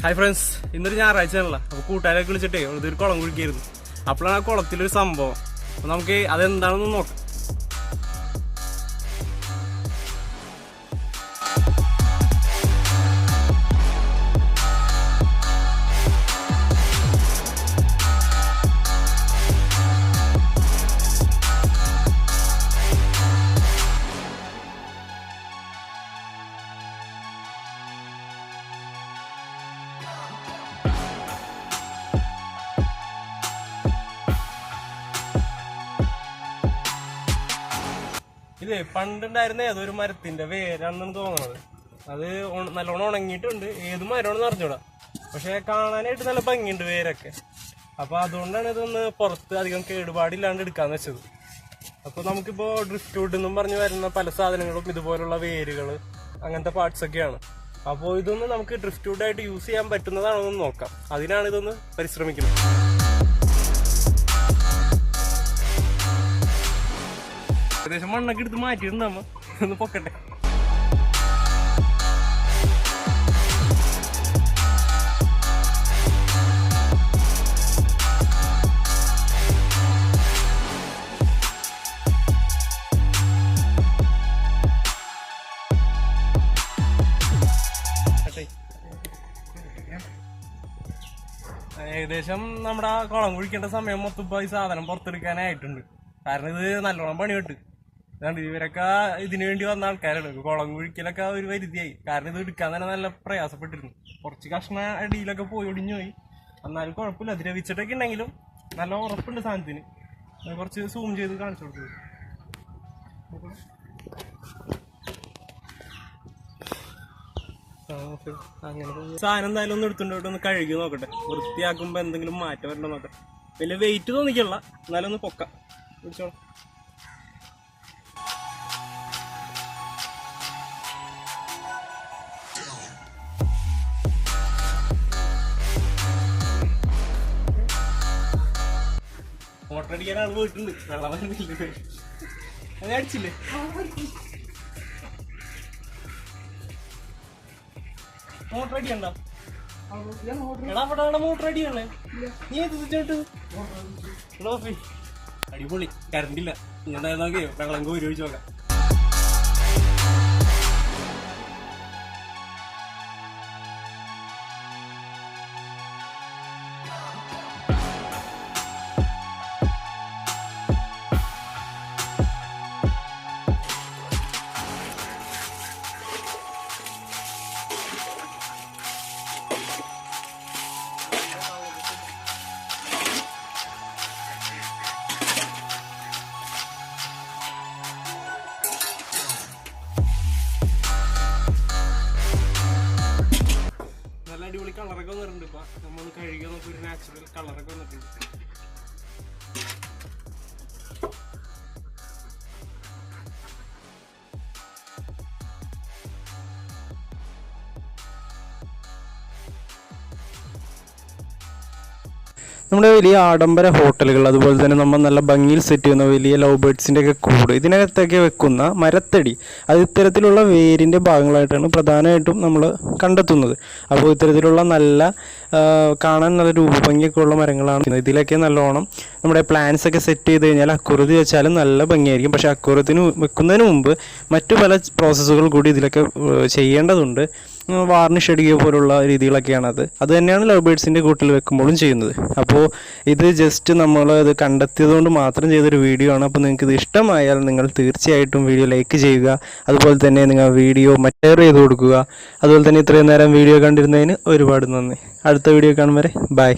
Hi friends, ഇന്നൊരു ഞായറാഴ്ചയാണല്ലോ. അപ്പോൾ കൂട്ടുകാരൊക്കെ വിളിച്ചിട്ടേ ഇതൊരു കുളം കുഴിക്കായിരുന്നു. അപ്പോഴാണ് ആ കുളത്തിലൊരു സംഭവം. അപ്പോൾ നമുക്ക് അതെന്താണെന്ന് നോക്കാം. ഇത് പണ്ടുണ്ടായിരുന്ന ഏതൊരു മരത്തിന്റെ വേരാണെന്നാണ് തോന്നുന്നത്. അത് നല്ലോണം ഉണങ്ങിയിട്ടുണ്ട്. ഏത് മരമാണെന്ന് അറിഞ്ഞൂടാ, പക്ഷെ കാണാനായിട്ട് നല്ല ഭംഗിയുണ്ട് വേരൊക്കെ. അപ്പൊ അതുകൊണ്ടാണ് ഇതൊന്ന് പുറത്ത് അധികം കേടുപാടില്ലാണ്ട് എടുക്കാന്ന് വെച്ചത്. അപ്പൊ നമുക്കിപ്പോ ഡ്രിഫ്റ്റ് വുഡ് എന്നും പറഞ്ഞു വരുന്ന പല സാധനങ്ങളും ഇതുപോലുള്ള വേരുകൾ, അങ്ങനത്തെ പാർട്സ് ഒക്കെയാണ്. അപ്പോൾ ഇതൊന്ന് നമുക്ക് ഡ്രിഫ്റ്റ് വുഡായിട്ട് യൂസ് ചെയ്യാൻ പറ്റുന്നതാണോ എന്ന് നോക്കാം. അതിനാണ് ഇതൊന്ന് പരിശ്രമിക്കുന്നത്. ഏകദേശം മണ്ണൊക്കെ എടുത്ത് മാറ്റിയിട്ടുണ്ടാകുമ്പോ ഒന്ന് പൊക്കട്ടെ. ഏകദേശം നമ്മുടെ ആ കുളം കുഴിക്കേണ്ട സമയം മൊത്തം ഇപ്പൊ ഈ സാധനം പുറത്തെടുക്കാനായിട്ടുണ്ട്. കാരണം ഇത് നല്ലോണം പണി കിട്ടും. ഇവരൊക്കെ ഇതിനു വേണ്ടി വന്ന ആൾക്കാരാണ്. കുളം കുഴിക്കലൊക്കെ ഒരു പരിധിയായി. കാരണം ഇത് എടുക്കാൻ തന്നെ നല്ല പ്രയാസപ്പെട്ടിരുന്നു. കുറച്ച് കഷ്ണ അടിയിലൊക്കെ പോയി ഒടിഞ്ഞു പോയി. എന്നാലും കുഴപ്പമില്ല. ദ്രവിച്ചിട്ടൊക്കെ ഉണ്ടെങ്കിലും നല്ല ഉറപ്പുണ്ട് സാധനത്തിന്. കുറച്ച് സൂം ചെയ്ത് കാണിച്ചു കൊടുത്തത്. അങ്ങനെ സാധനം എന്തായാലും ഒന്ന് എടുത്തുകൊണ്ട് ഒന്ന് കഴുകി നോക്കട്ടെ. വൃത്തിയാക്കുമ്പോ എന്തെങ്കിലും മാറ്റം വരണോ നോക്കട്ടെ. വലിയ വെയിറ്റ് തോന്നിക്കല്ല, എന്നാലും ഒന്ന് പൊക്കാം. പിടിച്ചോളാം. മോട്ടർ അടിക്കാനാണ് പോയിട്ടുണ്ട്. വെള്ളം വരുന്നില്ല. അത് അടിച്ചില്ലേ? മോട്ടർ അടിയണ്ട. എടാ അവിടെ മോട്ടർ അടിയാണേ. നീ അടിപൊളി. കറണ്ടില്ല. ഇങ്ങനെ നോക്കിയോ വെള്ളം കോരി ഒഴിച്ചു നോക്കാം. അടിപൊളി കളറൊക്കെ വന്നിട്ടുണ്ട്. ഇപ്പൊ നമ്മൾ കഴുകി നോക്കി ഒരു നാച്ചുറൽ കളറൊക്കെ വന്നിട്ടുണ്ട്. നമ്മുടെ വലിയ ആഡംബര ഹോട്ടലുകൾ, അതുപോലെ തന്നെ നമ്മൾ നല്ല ഭംഗിയിൽ സെറ്റ് ചെയ്യുന്ന വലിയ ലവ് ബേർഡ്സിൻ്റെ ഒക്കെ കൂട്, ഇതിനകത്തൊക്കെ വെക്കുന്ന മരത്തടി, അത് ഇത്തരത്തിലുള്ള വേരിൻ്റെ ഭാഗങ്ങളായിട്ടാണ് പ്രധാനമായിട്ടും നമ്മൾ കണ്ടെത്തുന്നത്. അപ്പോൾ ഇത്തരത്തിലുള്ള നല്ല കാണാൻ നല്ല രൂപഭംഗിയൊക്കെ ഉള്ള മരങ്ങളാണ്. ഇതിലൊക്കെ നല്ലോണം നമ്മുടെ പ്ലാന്റ്സ് ഒക്കെ സെറ്റ് ചെയ്ത് കഴിഞ്ഞാൽ അക്വറത്തി വെച്ചാലും നല്ല ഭംഗിയായിരിക്കും. പക്ഷേ അക്വറത്തിന് വെക്കുന്നതിന് മുമ്പ് മറ്റു പല പ്രോസസ്സുകൾ കൂടി ഇതിലൊക്കെ ചെയ്യേണ്ടതുണ്ട്. വാർണിഷ് അടിക്കുക പോലുള്ള രീതികളൊക്കെയാണത്. അത് തന്നെയാണ് ലവ് ബേർഡ്സിൻ്റെ കൂട്ടിൽ വെക്കുമ്പോഴും ചെയ്യുന്നത്. അപ്പോൾ ഇത് ജസ്റ്റ് നമ്മൾ ഇത് കണ്ടെത്തിയതുകൊണ്ട് മാത്രം ചെയ്തൊരു വീഡിയോ ആണ്. അപ്പോൾ നിങ്ങൾക്ക് ഇത് ഇഷ്ടമായാൽ നിങ്ങൾ തീർച്ചയായിട്ടും വീഡിയോ ലൈക്ക് ചെയ്യുക. അതുപോലെ തന്നെ നിങ്ങൾ വീഡിയോ ഷെയർ ചെയ്ത് കൊടുക്കുക. അതുപോലെ തന്നെ ഇത്രയും നേരം വീഡിയോ കണ്ടിരുന്നതിന് ഒരുപാട് നന്ദി. അടുത്ത വീഡിയോ കാണും വരെ ബൈ.